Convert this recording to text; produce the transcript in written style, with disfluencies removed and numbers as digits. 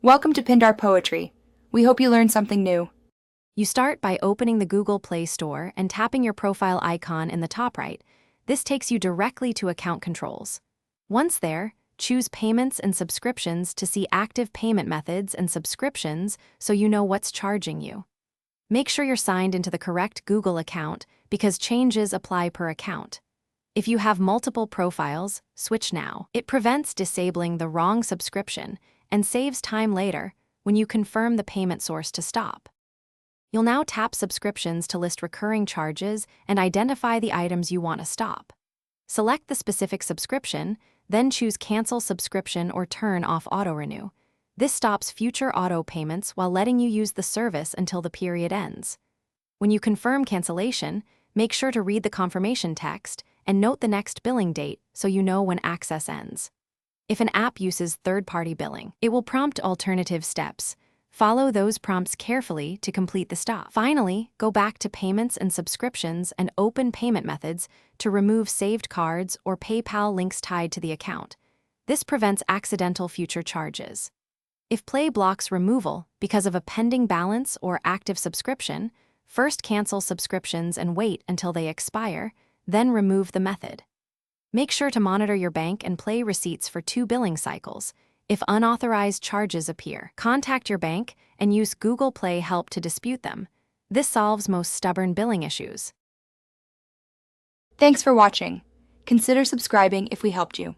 Welcome to Pindar Poetry. We hope you learned something new. You start by opening the Google Play Store and tapping your profile icon in the top right. This takes you directly to account controls. Once there, choose Payments and Subscriptions to see active payment methods and subscriptions so you know what's charging you. Make sure you're signed into the correct Google account because changes apply per account. If you have multiple profiles, switch now. It prevents disabling the wrong subscription and saves time later when you confirm the payment source to stop. You'll now tap Subscriptions to list recurring charges and identify the items you want to stop. Select the specific subscription, then choose Cancel Subscription or turn off Auto-Renew. This stops future auto payments while letting you use the service until the period ends. When you confirm cancellation, make sure to read the confirmation text and note the next billing date so you know when access ends. If an app uses third-party billing, it will prompt alternative steps. Follow those prompts carefully to complete the stop. Finally, go back to Payments and Subscriptions and open payment methods to remove saved cards or PayPal links tied to the account. This prevents accidental future charges. If Play blocks removal because of a pending balance or active subscription, first cancel subscriptions and wait until they expire, then remove the method. Make sure to monitor your bank and Play receipts for 2 billing cycles. If unauthorized charges appear, contact your bank and use Google Play Help to dispute them. This solves most stubborn billing issues. Thanks for watching. Consider subscribing if we helped you.